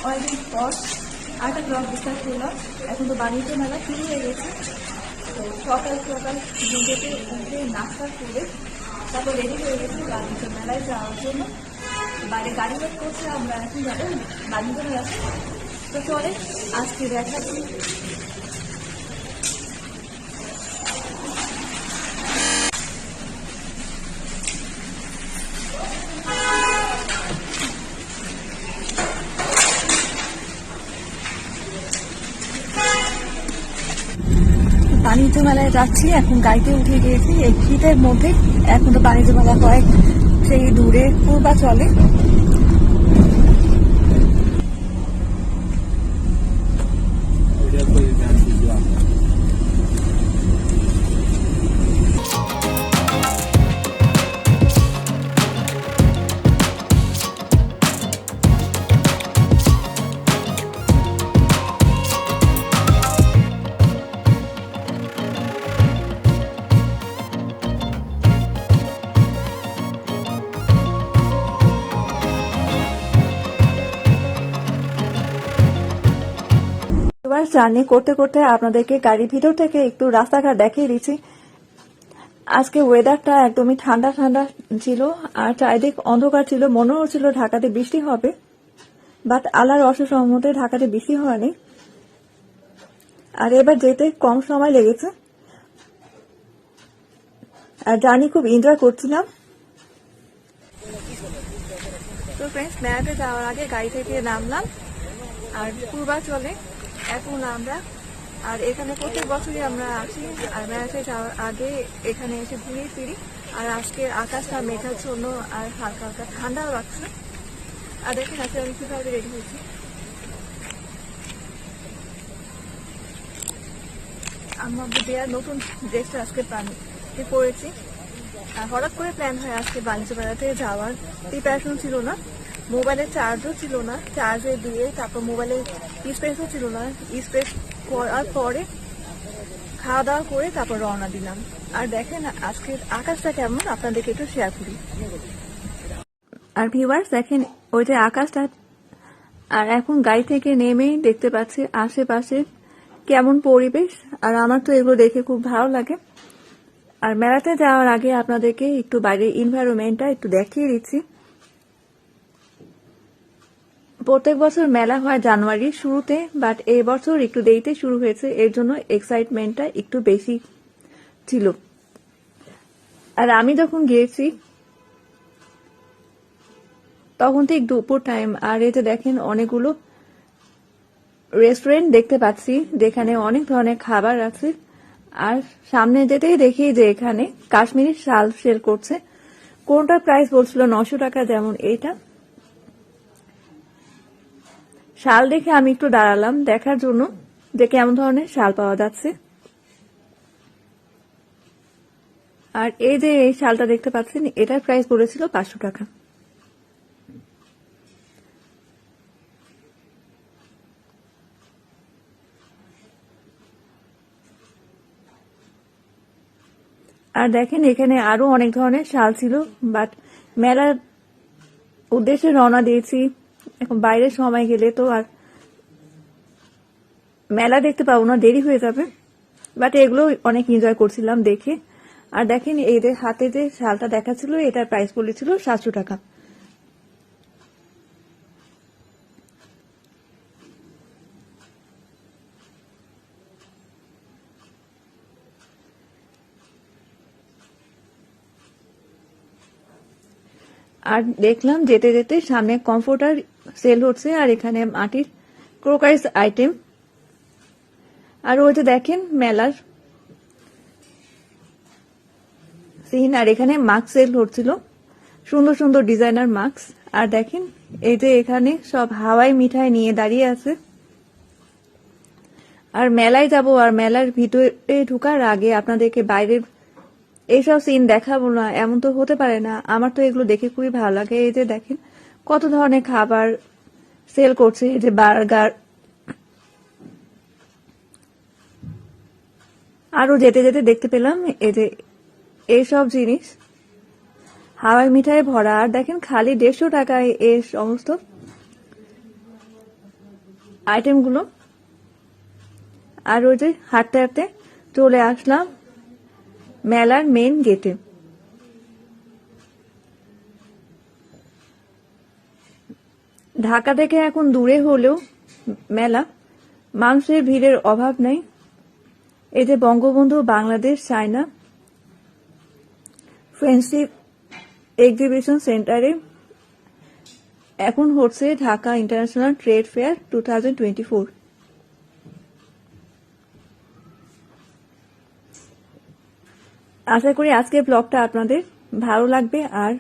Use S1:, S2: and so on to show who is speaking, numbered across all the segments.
S1: অনেকদিন পর আরেকটা ব্লগ স্টার্ট করলাম। এখন তো বাণিজ্য মেলা শুরু হয়ে গেছে। তো সকাল সকাল নিজেকে উঠে নাস্তা করে তারপর রেডি হয়ে গেছি বাণিজ্য মেলায় যাওয়ার জন্য। বাইরে গাড়ি বের করছে, আমরা এখন যাবো বাণিজ্য মেলাতে। তো চলে আজকে দেখাচ্ছি। বাণিজ্য মেলায় যাচ্ছি, এখন গাড়িতে উঠে গিয়েছি এই শীতের মধ্যে। এখন তো বাণিজ্য মেলা হয় সেই দূরে পূর্বাচলে। এবার জার্নি করতে করতে আপনাদেরকে গাড়ির ভিতর থেকে একটু রাস্তাঘাট দেখিয়ে দিচ্ছি। আজকে ওয়েদারটা একদমই ঠান্ডা ঠান্ডা ছিল, আর চারিদিক অন্ধকার ছিল। মনে হচ্ছিল ঢাকাতে বৃষ্টি হবে, বাট আল্লাহর অশেষ রহমতে ঢাকাতে বৃষ্টি হয়নি। আর এবার যেতে কম সময় লেগেছে, আর জার্নি খুব এনজয় করছিলাম। তো ফ্রেন্ডস, মেলাতে যাওয়ার আগে গাড়ি থেকে নামলাম আর পূর্বাচলে এখন আমরা। আর এখানে প্রত্যেক বছরই আমরা আসি, আর মেলাতে যাওয়ার আগে এখানে এসে ঘুরে ফিরি। আর আজকে আকাশটা মেঘাচ্ছন্ন আর হালকা হালকা ঠান্ডাও লাগছে। আর দেখেন আজকে আমি কিভাবে রেডি হয়েছি। আমার দেওয়ার নতুন ড্রেসটা আজকে পরেছি। আর হঠাৎ করে প্ল্যান হয় আজকে বাণিজ্য মেলাতে যাওয়ার। প্রিপারেশন ছিল না, মোবাইলের চার্জও ছিল না, চার্জে দিয়ে তারপর মোবাইলের স্পেসও ছিল না। স্পেস করার পরে খাওয়া দাওয়া করে তারপর রওনা দিলাম। আর দেখেন আজকের আকাশটা কেমন আপনাদেরকে একটু শেয়ার করি। আর ভিউয়ার্স দেখেন ওই যে আকাশটা। আর এখন গাড়ি থেকে নেমেই দেখতে পাচ্ছি আশেপাশে কেমন পরিবেশ। আর আমার তো এগুলো দেখে খুব ভালো লাগে। আর মেলাতে যাওয়ার আগে আপনাদেরকে একটু বাইরের এনভায়রনমেন্টটা একটু দেখিয়ে দিচ্ছি। প্রত্যেক বছর মেলা হয় জানুয়ারির শুরুতে, বাট এই বছর একটু দেরিতে শুরু হয়েছে, এর জন্য এক্সাইটমেন্টটা একটু বেশি ছিল। আর আমি যখন গিয়েছি তখন ঠিক দুপুর টাইম। আর এতে দেখেন অনেকগুলো রেস্টুরেন্ট দেখতে পাচ্ছি যেখানে অনেক ধরনের খাবার আছে। আর সামনে যেতেই দেখি যে এখানে কাশ্মীরি শাল সেল করছে। কোনটার প্রাইস বলছিল 900 টাকা, যেমন এইটা। শাল দেখে আমি একটু দাঁড়ালাম দেখার জন্য যে কেমন ধরনের শাল পাওয়া যাচ্ছে। আর এই যে এই শালটা দেখতে পাচ্ছেন, এটার প্রাইস পড়েছিল 500 টাকা। আর দেখেন এখানে আরো অনেক ধরনের শাল ছিল, বাট মেলার উদ্দেশ্যে রওনা দিয়েছি। এখন বাইরের সময় গেলে তো আর মেলা দেখতে পাবো না, দেরি হয়ে যাবে। বাট এগুলো অনেক এনজয় করছিলাম দেখে। আর দেখেন এই যে হাতে যে শালটা দেখাচ্ছিল, এটার প্রাইস পড়েছিল 700 টাকা। আর দেখলাম যেতে যেতে সামনে কমফোর্টার সেল হচ্ছে, আর এখানে মাটির ক্রোকারিজ আইটেম। আর ওই যে দেখেন মেলার সিন। আর এখানে মাস্ক সেল হচ্ছিল, সুন্দর সুন্দর ডিজাইনার মাস্ক। আর দেখেন এই যে এখানে সব হাওয়াই মিঠাই নিয়ে দাঁড়িয়ে আছে। আর মেলায় যাব, আর মেলার ভিতরে ঢুকার আগে আপনাদেরকে বাইরের এইসব সিন দেখাবো না এমন তো হতে পারে না। আমার তো এগুলো দেখে খুবই ভালো লাগে। এই যে দেখেন কত ধরনের খাবার সেল করছে, এই যে বার্গার। আরো যেতে যেতে দেখতে পেলাম এই যে এইসব জিনিস হাওয়াই মিঠাই ভরা। আর দেখেন খালি 150 টাকায় এই সমস্ত আইটেমগুলো। আর ওই যে হাঁটতে হাঁটতে চলে আসলাম মেলার মেন গেটে। ঢাকা থেকে এখন দূরে হলেও মেলা, মানুষের ভিড়ের অভাব নেই। এই যে Bangabandhu Bangladesh China friendship exhibition সেন্টারে এখন হচ্ছে ঢাকা ইন্টারন্যাশনাল ট্রেড ফেয়ার 2024। আশা করি আজকের ব্লগটা আপনাদের ভালো লাগবে আর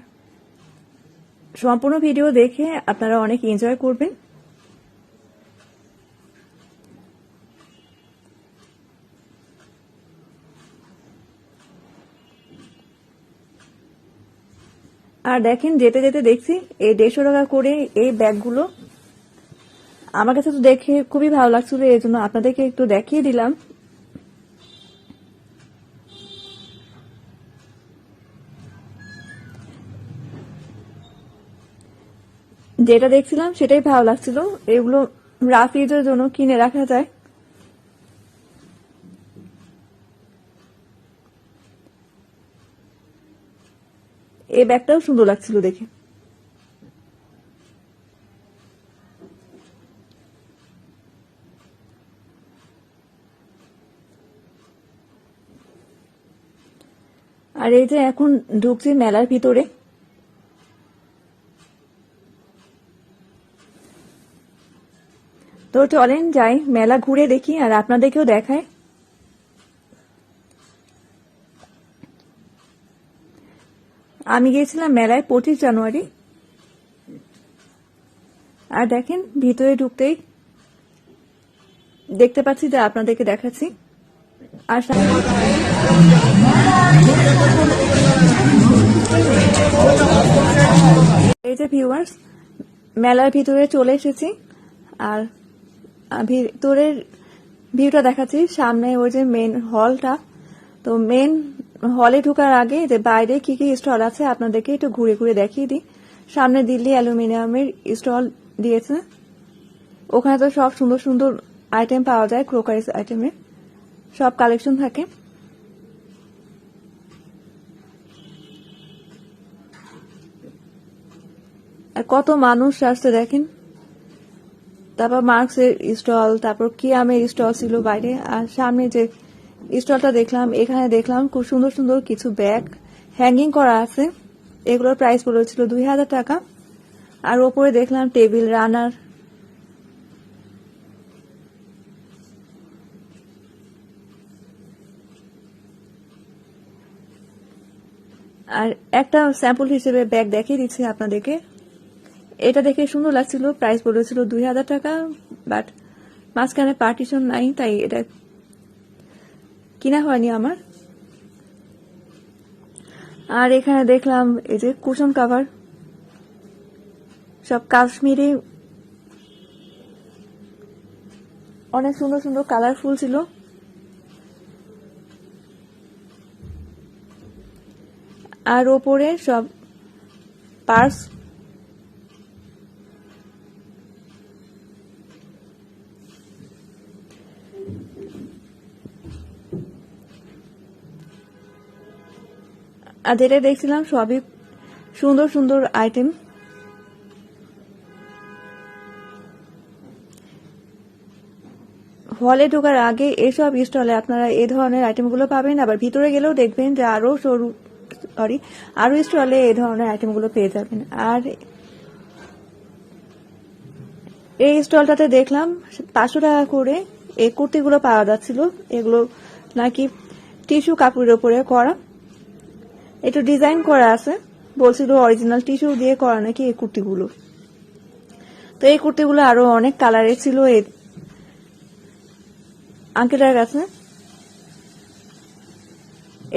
S1: সম্পূর্ণ ভিডিও দেখে আপনারা অনেক এনজয় করবেন। আর দেখেন যেতে যেতে দেখছি এই 150 টাকা করে এই ব্যাগগুলো। আমার কাছে তো দেখে খুবই ভালো লাগছিল, এই জন্য আপনাদেরকে একটু দেখিয়ে দিলাম। যেটা দেখছিলাম সেটাই ভালো লাগছিল। এগুলো রাফ ইউজের জন্য কিনে রাখা যায়। এই ব্যাগটাও সুন্দর লাগছিল দেখে। আর এই যে এখন ঢুকছি মেলার ভিতরে। তো চলেন যাই, মেলা ঘুরে দেখি আর আপনাদেরকেও দেখায়। আমি গিয়েছিলাম মেলায় 25 জানুয়ারি। আর দেখেন ভিতরে ঢুকতেই দেখতে পাচ্ছি যে আপনাদেরকে দেখাচ্ছি। আর এই যে ভিউয়ার্স, মেলার ভিতরে চলে এসেছি আর ভিতরের ভিউটা দেখাচ্ছি। সামনে ওই যে মেন হলটা, তো মেন হলে ঢোকার আগে যে বাইরে কি কি স্টল আছে আপনাদেরকে একটু ঘুরে ঘুরে দেখিয়ে দিই। সামনে দিল্লি অ্যালুমিনিয়ামের স্টল দিয়েছে, ওখানে তো সব সুন্দর সুন্দর আইটেম পাওয়া যায়, ক্রোকারিজ আইটেমের সব কালেকশন থাকে। আর কত মানুষ আসছে দেখেন। তারপর মার্কসের স্টল, তারপর কিয়ামের স্টল ছিল বাইরে। আর সামনে যে স্টলটা দেখলাম, এখানে দেখলাম খুব সুন্দর সুন্দর কিছু ব্যাগ হ্যাঙ্গিং করা আছে। এগুলোর প্রাইস পড়েছিল 2000 টাকা। আর ওপরে দেখলাম টেবিল রানার। আর একটা স্যাম্পল হিসেবে ব্যাগ দেখিয়ে দিচ্ছি আপনাদেরকে। এটা দেখে সুন্দর লাগছিল, প্রাইস পড়েছিল 2000 টাকা। বাট মাঝখানে পার্টিশন নাই, তাই এটা কিনা হয়নি আমার। আর এখানে দেখলাম এই যে কুশন কাভার, সব কাশ্মীরি, অনেক সুন্দর সুন্দর কালারফুল ছিল। আর ওপরে সব পার্স। আর যেটা দেখছিলাম সবই সুন্দর সুন্দর আইটেম। হলে ঢোকার আগে এসব স্টলে আপনারা এই ধরনের আইটেমগুলো পাবেন। আবার ভিতরে গেলেও দেখবেন যে আরো স্টলে এই ধরনের আইটেমগুলো পেয়ে যাবেন। আর এই স্টলটাতে দেখলাম 500 টাকা করে এই কুর্তিগুলো পাওয়া যাচ্ছিল। এগুলো নাকি টিস্যু কাপড়ের উপরে করা, একটু ডিজাইন করা আছে। বলছিল অরিজিনাল টিস্যু দিয়ে করা নাকি এই কুর্তিগুলো। তো এই কুর্তিগুলো আরো অনেক কালারের ছিল এই আঙ্কেলের কাছে।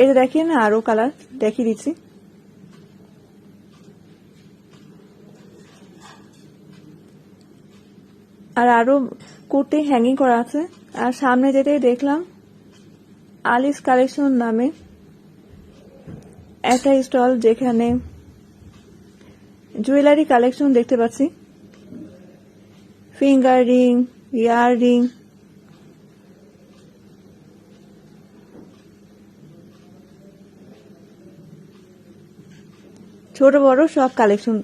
S1: এই যে দেখেন আরো কালার দেখিয়ে দিচ্ছি। আর আরো কুর্তি হ্যাঙ্গিং করা আছে। আর সামনে যেটাই দেখলাম আলিস কালেকশন নামে একটা স্টল, যেখানে জুয়েলারি কালেকশন দেখতে পাচ্ছি, ফিঙ্গার রিং, ইয়ার রিং, ছোট বড় সব কালেকশন।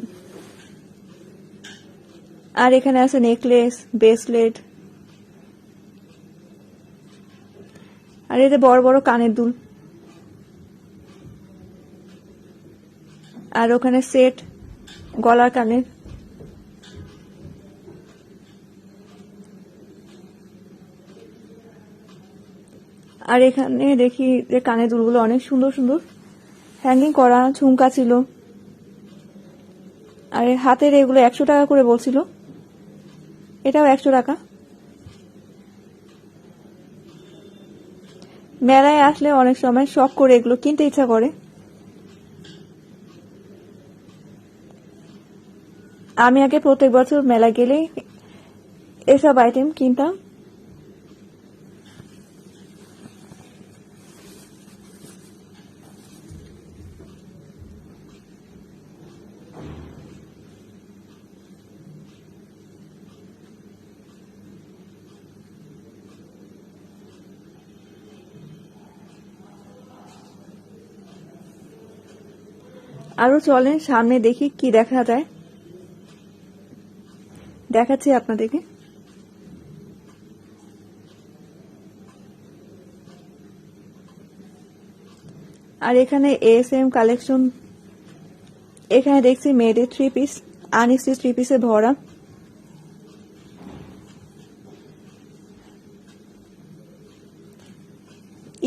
S1: আর এখানে আছে নেকলেস, ব্রেসলেট, আর এতে বড় বড় কানের দুল, আর ওখানে সেট গলার কানের। আর এখানে দেখি যে কানের দুলগুলো অনেক সুন্দর সুন্দর হ্যাঙ্গিং করা, ঝুমকা ছিল। আর হাতের এগুলো 100 টাকা করে বলছিল, এটাও 100 টাকা। মেলায় আসলে অনেক সময় শখ করে এগুলো কিনতে ইচ্ছা করে। আমি আগে প্রত্যেক বছর মেলা গেলে এসব আইটেম কিনতাম। আরো চলেন সামনে দেখি কি দেখা যায়, দেখাচ্ছি আপনাদেরকে। আর এখানে এসএম কালেকশন, এখানে দেখছি মেয়েদের 3 পিস, আনস্টিচ 3 পিসে ভরা।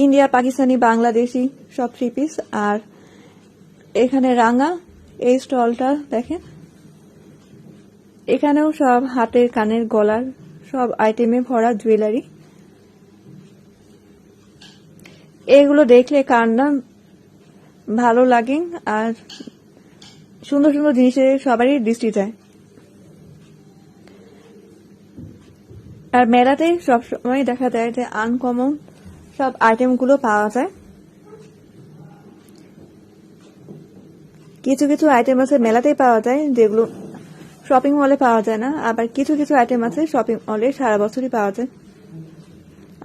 S1: ইন্ডিয়া, পাকিস্তানি, বাংলাদেশি সব 3 পিস। আর এখানে রাঙা এই স্টলটা দেখেন, এখানেও সব হাতের কানের গলার সব আইটেমে ভরা জুয়েলারি। এগুলো দেখলে কার না ভালো লাগে, আর সুন্দর সুন্দর জিনিসের সবারই দৃষ্টি যায়। আর মেলাতে সবসময় দেখা যায় যে আনকমন সব আইটেমগুলো পাওয়া যায়। কিছু কিছু আইটেম আছে মেলাতেই পাওয়া যায় যেগুলো শপিং মলে পাওয়া যায় না, আবার কিছু কিছু আইটেম আছে শপিং মলে সারা বছরই পাওয়া যায়।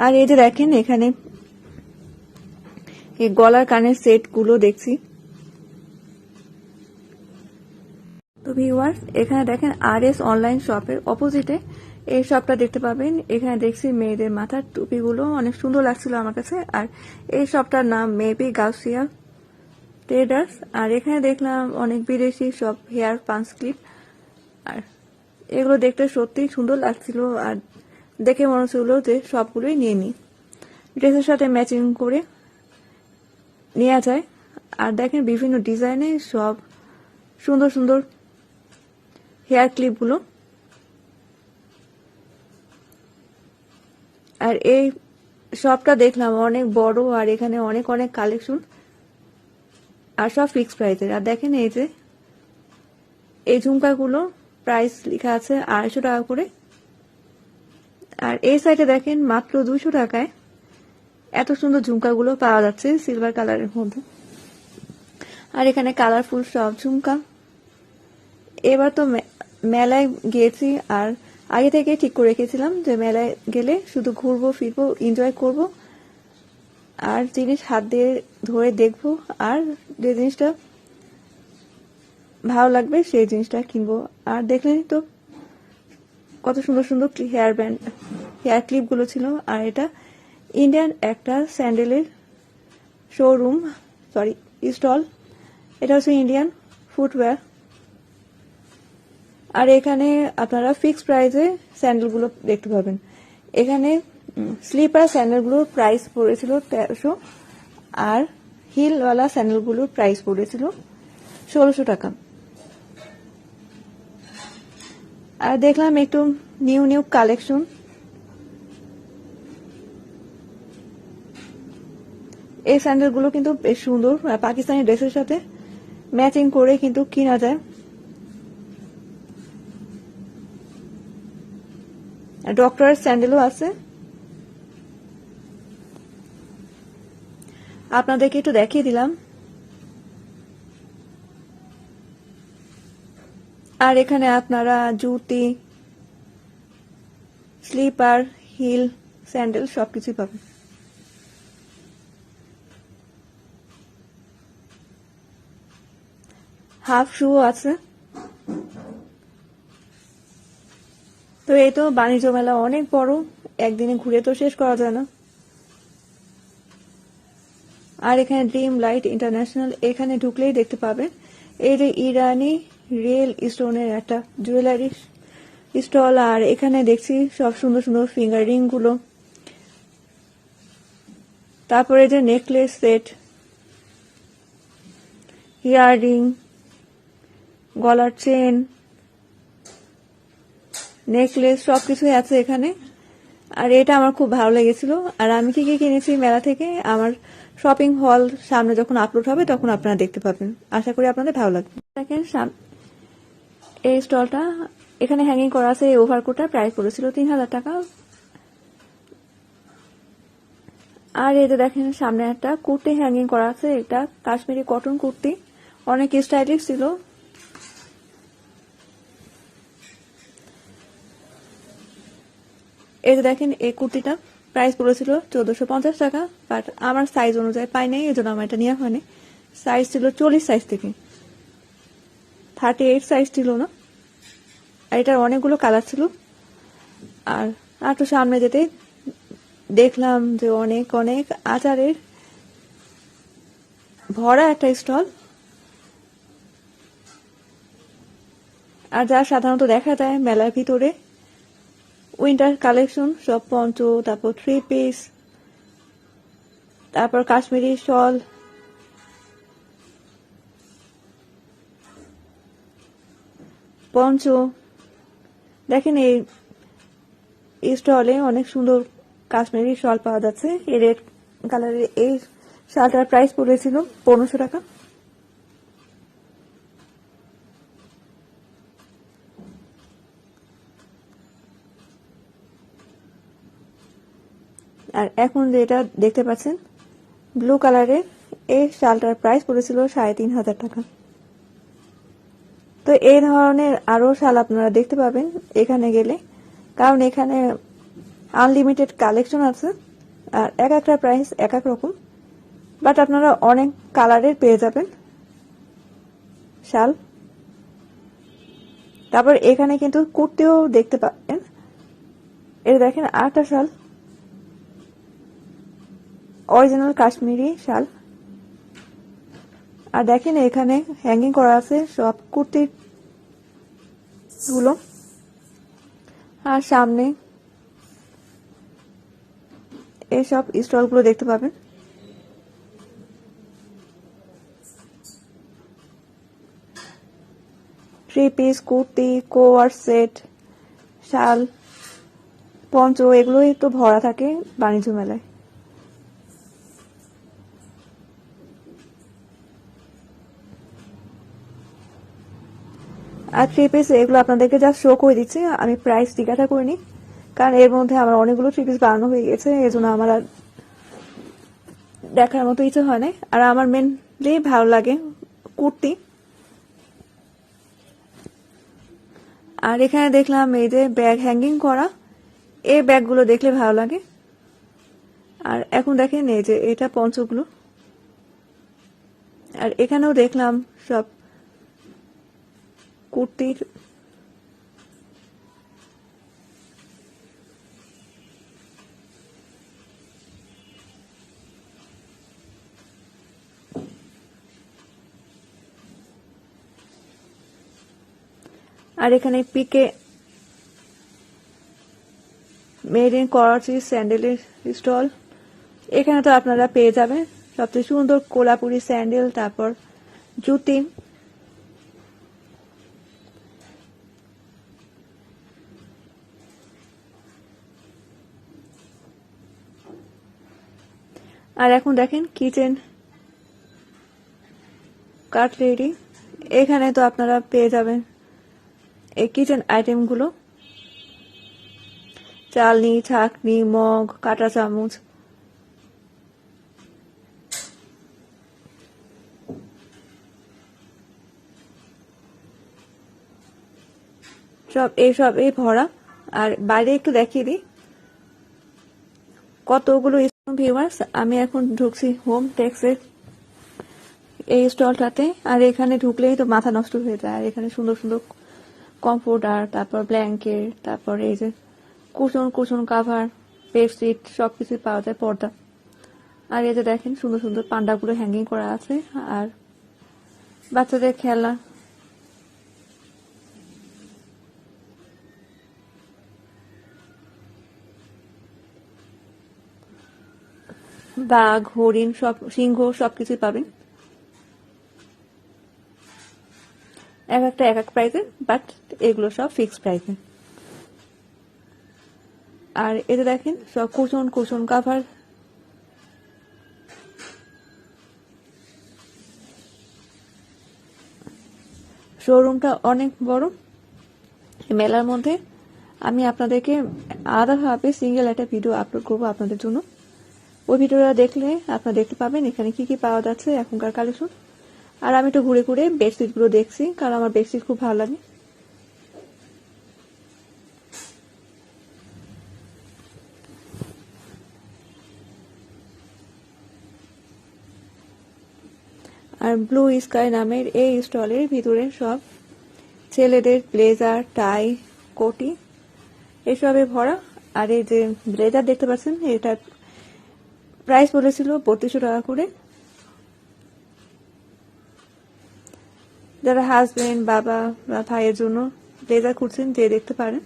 S1: আর এই যে দেখেন এখানে এই গলার কানের সেট গুলো দেখছি। তো ভিউয়ার্স, এখানে দেখেন RS অনলাইন শপের অপোজিটে এই শপটা দেখতে পাবেন। এখানে দেখছি মেয়েদের মাথার টুপিগুলো অনেক সুন্দর লাগছিল আমার কাছে। আর এই শপটার নাম মেবি গাউসিয়া ট্রেডার্স। আর এখানে দেখলাম অনেক বিদেশি সব হেয়ার পাঞ্চ ক্লিপ, আর এগুলো দেখতে সত্যি সুন্দর লাগছিল। আর দেখে মনে হচ্ছিল যে সবগুলোই নিয়ে নিই, ড্রেসের সাথে ম্যাচিং করে নেওয়া যায়। আর দেখেন বিভিন্ন ডিজাইনে সব সুন্দর সুন্দর হেয়ার ক্লিপগুলো। আর এই শপটা দেখলাম অনেক বড়, আর এখানে অনেক অনেক কালেকশন, আর সব ফিক্স প্রাইসের। আর দেখেন এই যে এই ঝুমকাগুলো প্রাইস লেখা আছে 250 টাকা করে। আর এই সাইডে দেখেন মাত্র 200 টাকায় এত সুন্দর ঝুমকাগুলো পাওয়া যাচ্ছে সিলভার কালারের মধ্যে। আর এখানে কালারফুল সব ঝুমকা। এবার তো মেলায় গিয়েছি, আর আগে থেকে ঠিক করে রেখেছিলাম যে মেলায় গেলে শুধু ঘুরবো ফিরবো এনজয় করব, আর জিনিস হাত দিয়ে ধরে দেখবো, আর যে জিনিসটা ভালো লাগবে সেই জিনিসটা কিনবো। আর দেখলেন তো কত সুন্দর সুন্দর হেয়ার ব্যান্ড, হেয়ার ক্লিপ গুলো ছিল। আর এটা ইন্ডিয়ান একটা স্যান্ডেলের শোরুম, সরি স্টল। এটা হচ্ছে ইন্ডিয়ান ফুটওয়্যার। আর এখানে আপনারা ফিক্স প্রাইসে স্যান্ডেলগুলো দেখতে পাবেন। এখানে স্লিপার স্যান্ডেলগুলোর প্রাইস পড়েছিল 1300, আর হিলওয়ালা স্যান্ডেলগুলোর প্রাইস পড়েছিল 1600 টাকা। আর দেখলাম একটু নিউ নিউ কালেকশন। এই স্যান্ডেলগুলো কিন্তু বেশ সুন্দর, পাকিস্তানি ড্রেসের সাথে ম্যাচিং করে কিন্তু কিনা যায়। ডক্টরের স্যান্ডেলও আছে, আপনাদেরকে একটু দেখিয়ে দিলাম। আর এখানে আপনারা জুতি, স্লিপার, হিল, স্যান্ডেল সবকিছুই পাবেন। হাফ শু আছে। তো এই তো বাণিজ্য মেলা অনেক বড়, একদিনে ঘুরে তো শেষ করা যায় না। আর এখানে ড্রিম লাইট ইন্টারন্যাশনাল, এখানে ঢুকলেই দেখতে পাবেন এই যে ইরানি রিয়েল স্টোনের একটা জুয়েলারি স্টল। আর এখানে দেখছি সব সুন্দর সুন্দর ফিঙ্গার রিং গুলো, তারপরে যে নেকলেস সেট, ইয়াররিং, গলার চেন, নেকলেস সবকিছুই আছে এখানে। আর এটা আমার খুব ভালো লেগেছিল। আর আমি কি কি কিনেছি মেলা থেকে আমার শপিং হল সামনে যখন আপলোড হবে তখন আপনারা দেখতে পাবেন। আশা করি আপনাদের ভালো লাগবে। দেখেন এই স্টলটা, এখানে হ্যাঙ্গিং করা আছে। এই ওভারকোটটার প্রাইস পড়েছিল 3000 টাকা। আর এই যে দেখেন সামনে একটা কুর্তি হ্যাঙ্গিং করা আছে, এটা কাশ্মীরি কটন কুর্তি, অনেক স্টাইলিশ ছিল। এই যে দেখেন এই কুর্তিটা প্রাইস পড়েছিল 1450 টাকা, বাট আমার সাইজ অনুযায়ী পাই নাই, এই জন্য আমার এটা নেওয়া হয়নি। সাইজ ছিল 40 সাইজ থেকে, 38 সাইজ ছিল না। আর এটার অনেকগুলো কালার ছিল। আর একটু সামনে যেতে দেখলাম যে অনেক অনেক আচারের ভরা একটা স্টল। আর যা সাধারণত দেখা যায় মেলার ভিতরে উইন্টার কালেকশন, সব পঞ্চ, তারপর 3 পিস, তারপর কাশ্মীরি শল, পঞ্চ। দেখেন এই স্টলে অনেক সুন্দর কাশ্মীরি শল পাওয়া যাচ্ছে। এই রেড কালারের এই শালটার প্রাইস পড়েছিল 1500 টাকা। আর এখন যেটা দেখতে পাচ্ছেন ব্লু কালারের, এই শালটার প্রাইস পড়েছিল 3500 টাকা। তো এই ধরনের আরো শাল আপনারা দেখতে পাবেন এখানে গেলে, কারণ এখানে আনলিমিটেড কালেকশন আছে। আর এক একটা প্রাইস এক এক রকম, বাট আপনারা অনেক কালারের পেয়ে যাবেন শাল। তারপর এখানে কিন্তু কুর্তিও দেখতে পাবেন। এটা দেখেন আরেকটা শাল, অরিজিনাল কাশ্মীরি শাল। আর দেখেন এখানে হ্যাঙ্গিং করা আছে সব কুর্তির গুলো। আর সামনে এইসব স্টল গুলো দেখতে পাবেন। থ্রি পিস, কুর্তি, কোয়ার সেট, শাল, পঞ্চ, এগুলোই তো ভরা থাকে বাণিজ্য মেলায়। আর থ্রি পিস এগুলো আপনাদেরকে যা শো করে দিচ্ছি, আমি প্রাইস জিজ্ঞাসা করিনি, কারণ এর মধ্যে আমার অনেকগুলো থ্রি পিস বানানো হয়ে গেছে, এই জন্য আমার আর দেখার মতো ইচ্ছে হয় না। আর আমার মেনলি ভালো লাগে কুর্তি। আর এখানে দেখলাম এই যে ব্যাগ হ্যাঙ্গিং করা, এই ব্যাগগুলো দেখলে ভালো লাগে। আর এখন দেখেন এই যে এটা পঞ্চগুলো। আর এখানেও দেখলাম সব কুর্তির। আর এখানে পিকে মেড ইন করাচি স্যান্ডেলের স্টল, এখানে তো আপনারা পেয়ে যাবেন সবচেয়ে সুন্দর কোলাপুরি স্যান্ডেল, তারপর জুতি। আর এখন দেখেন কিচেন কাটলেরি, এখানে তো আপনারা পেয়ে যাবেন এই কিচেন আইটেমগুলো, চালনি, ছাঁকনি, মগ, কাঁটা চামচ। সব এই ভরা। আর বাইরে একটু দেখিয়ে দিই কতগুলো ভিউয়ার্স। আমি এখন ঢুকছি হোম টেক্সের এই স্টলটাতে। আর এখানে ঢুকলেই তো মাথা নষ্ট হয়ে যায়। আর এখানে সুন্দর সুন্দর কমফোর্টার, তারপর ব্ল্যাঙ্কেট, তারপর এই যে কুশন কুশন কাভার, বেডশিট সবকিছু পাওয়া যায়, পর্দা। আর এই যে দেখেন সুন্দর সুন্দর পান্ডাগুলো হ্যাঙ্গিং করা আছে। আর বাচ্চাদের খেলা, বাঘ, হরিণ, সব সিংহ সবকিছুই পাবেন। এক একটা এক এক প্রাইসে, বাট এগুলো সব ফিক্সড প্রাইসে। আর এতে দেখেন সব কুশন কুশন কাভার, শোরুমটা অনেক বড়। মেলার মধ্যে আমি আপনাদেরকে আলাদাভাবে সিঙ্গেল একটা ভিডিও আপলোড করবো আপনাদের জন্য। ওই ভিডিওটা দেখলে আপনারা দেখতে পাবেন এখানে কি কি পাওয়া যাচ্ছে এখনকার কালেকশন। আর আমি একটু ঘুরে ঘুরে বেডশিট গুলো দেখছি, কারণ আমার বেডশিট খুব ভালো লাগে। আর ব্লু স্কাই নামের এই স্টলের ভিতরে সব ছেলেদের ব্লেজার, টাই, কোটি এসবে ভরা। আর এই যে ব্লেজার দেখতে পাচ্ছেন, এটার প্রাইস বলেছিল 3200 টাকা করে। যারা হাজবেন্ড, বাবা বা ভাইয়ের জন্য ব্লেজার খুঁজছেন, যে দেখতে পারেন।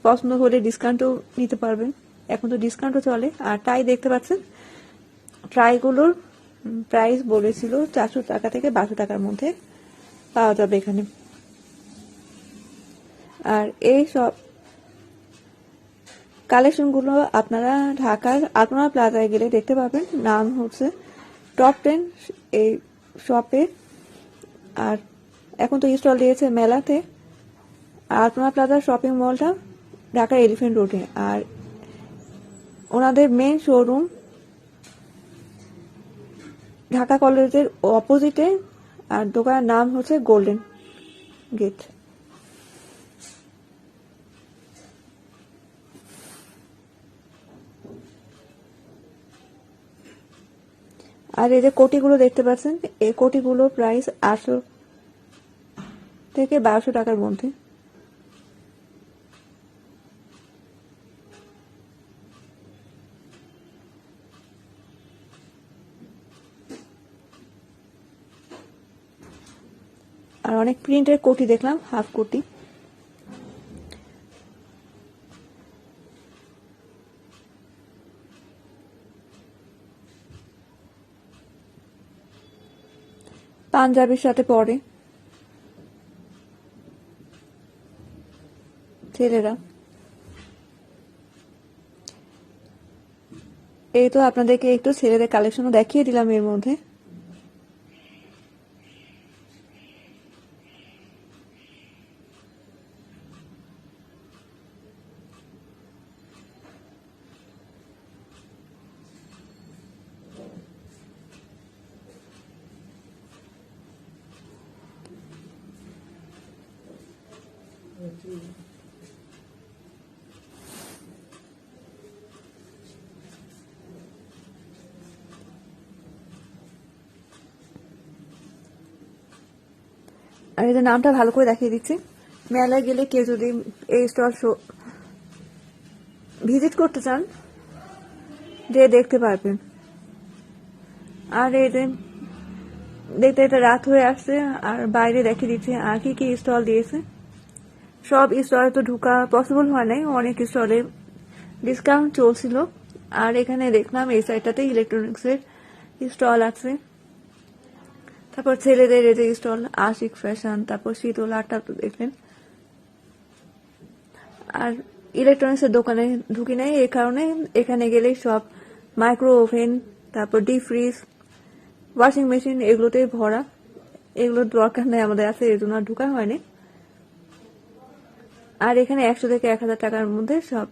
S1: পছন্দ হলে ডিসকাউন্টও নিতে পারবেন, এখন তো ডিসকাউন্টও চলে। আর টাই দেখতে পাচ্ছেন, ট্রাইগুলোর প্রাইস বলেছিল 400 টাকা থেকে 1200 টাকার মধ্যে পাওয়া যাবে এখানে। আর এই সব কালেকশনগুলো আপনারা ঢাকার আলপনা প্লাজায় গেলে দেখতে পাবেন। নাম হচ্ছে টপ 10 এই শপে। আর এখন তো স্টল দিয়েছে মেলাতে। আলপনা প্লাজা শপিং মলটা ঢাকার এলিফ্যান্ট রোডে। আর ওনাদের মেন শোরুম ঢাকা কলেজের অপোজিটে। আর দোকানের নাম হচ্ছে গোল্ডেন গেট। আর এই যে কোটিগুলো দেখতে পাচ্ছেন, এই কোটিগুলো প্রাইস 800 থেকে 1200 টাকার মধ্যে। আর অনেক প্রিন্টের কোটি দেখলাম, হাফ কোটি। পাঞ্জাবির সাথে পরে ছেলেরা। এই তো আপনাদেরকে একটু ছেলেদের কালেকশনও দেখিয়ে দিলাম এর মধ্যে। আর এই যে নামটা ভালো করে দেখিয়ে দিচ্ছি। মেলায় গেলে কেউ যদি এই স্টল ভিজিট করতে চান, যে দেখতে পারবেন। আর এই যে দেখতে এটা রাত হয়ে আসছে, আর বাইরে দেখিয়ে দিচ্ছে আর কি কি স্টল দিয়েছে। সব স্টলে তো ঢুকা পসিবল হয় নাই, অনেক স্টলে ডিসকাউন্ট চলছিল। আর এখানে দেখলাম এই সাইডটাতে ইলেকট্রনিক্সের স্টল আছে। তারপর ছেলেদের এই যে স্টল, আশিক ফ্যাশন, তারপর শীতল আটটা দেখলেন। আর ইলেকট্রনিক্সের দোকানে ঢুকি নাই, এই কারণে এখানে গেলেই সব মাইক্রো ওভেন, তারপর ডিপ ফ্রিজ, ওয়াশিং মেশিন এগুলোতেই ভরা। এগুলোর দরকার নেই আমাদের, আছে এর জন্য ঢুকা হয়নি। আর এখানে 100 থেকে 1000 টাকার মধ্যে সব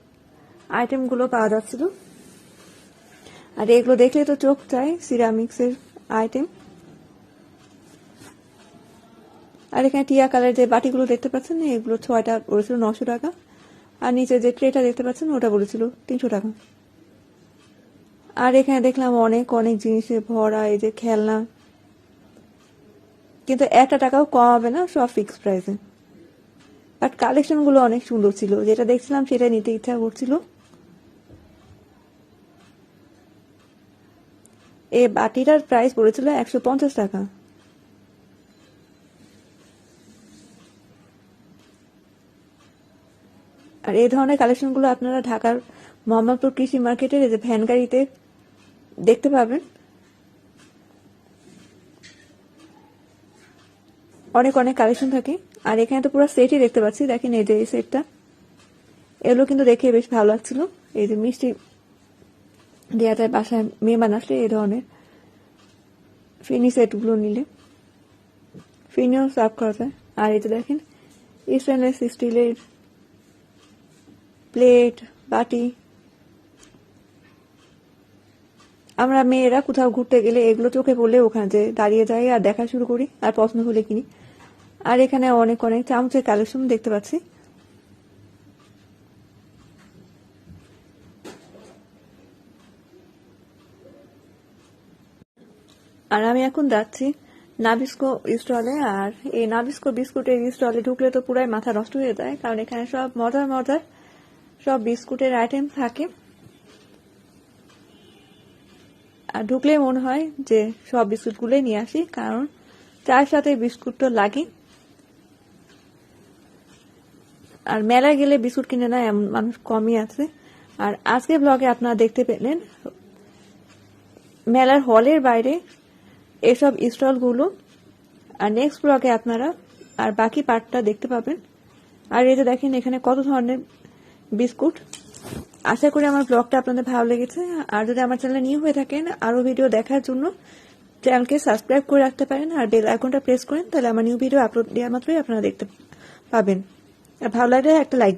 S1: আইটেমগুলো পাওয়া যাচ্ছিল। আর এগুলো দেখলে তো চোখ চায়, সিরামিক্সের আইটেম।
S2: আর এখানে টিয়া কালার যে বাটিগুলো দেখতে পাচ্ছেন এগুলো 6টা বলেছিল 900 টাকা। আর নিচে যে ট্রেটা দেখতে পাচ্ছেন ওটা বলেছিল 300 টাকা। আর এখানে দেখলাম অনেক অনেক জিনিসে ভরা, এই যে খেলনা, কিন্তু 1 টাকাও কম হবে না, সব ফিক্স প্রাইসে। বাট কালেকশন গুলো অনেক সুন্দর ছিল, যেটা দেখছিলাম সেটা নিতে ইচ্ছা করছিল। এই বাটিটার প্রাইস পড়েছিল 150 টাকা। আর এই ধরনের কালেকশন গুলো আপনারা ঢাকার মোহাম্মদপুর কৃষি মার্কেটের এই যে ভ্যান গাড়িতে দেখতে পাবেন। অনেক অনেক কালেকশন থাকে। আর এখানে তো পুরো সেটই দেখতে পাচ্ছি, দেখেন এই যে এই সেটটা, এগুলো কিন্তু দেখে বেশ ভালো লাগছিল। এই যে মিষ্টি দেওয়া যায় বাসায় মেহমান আসলে, এই ধরনের ফিনি সেটগুলো নিলে ফিনিও সার্ভ করা যায়। আর এই যে দেখেন স্টেনলেস স্টিলের প্লেট, বাটি। আমরা মেয়েরা কোথাও ঘুরতে গেলে এগুলো চোখে পড়লে ওখানে যে দাঁড়িয়ে যাই আর দেখা শুরু করি, আর পছন্দ হলে কিনি। আর এখানে অনেক অনেক চামচের কালেকশন দেখতে পাচ্ছি। আর আমি এখন যাচ্ছি নাবিস্কো স্টলে। আর এই নাবিস্কো বিস্কুটের স্টলে ঢুকলে তো পুরাই মাথা নষ্ট হয়ে যায়, কারণ এখানে সব মজার মজার সব বিস্কুটের আইটেম থাকে। আর ঢুকলে মনে হয় যে সব বিস্কুটগুলোই নিয়ে আসি, কারণ চায়ের সাথে বিস্কুট তো লাগে। আর মেলায় গেলে বিস্কুট কিনে না এমন মানুষ কমই আছে। আর আজকে ব্লগে আপনারা দেখতে পেলেন মেলার হলের বাইরে এসব স্টলগুলো। আর নেক্সট ব্লগে আপনারা আর বাকি পার্টটা দেখতে পাবেন। আর এই যে দেখেন এখানে কত ধরনের বিস্কুট। আশা করি আমার ব্লগটা আপনাদের ভালো লেগেছে। আর যদি আমার চ্যানেলে নিউ হয়ে থাকেন, আরো ভিডিও দেখার জন্য চ্যানেলকে সাবস্ক্রাইব করে রাখতে পারেন আর বেল আইকনটা প্রেস করেন, তাহলে আমার নিউ ভিডিও আপলোড দেওয়া মাত্রই আপনারা দেখতে পাবেন। আর ভালো লাগলে একটা লাইক দিন।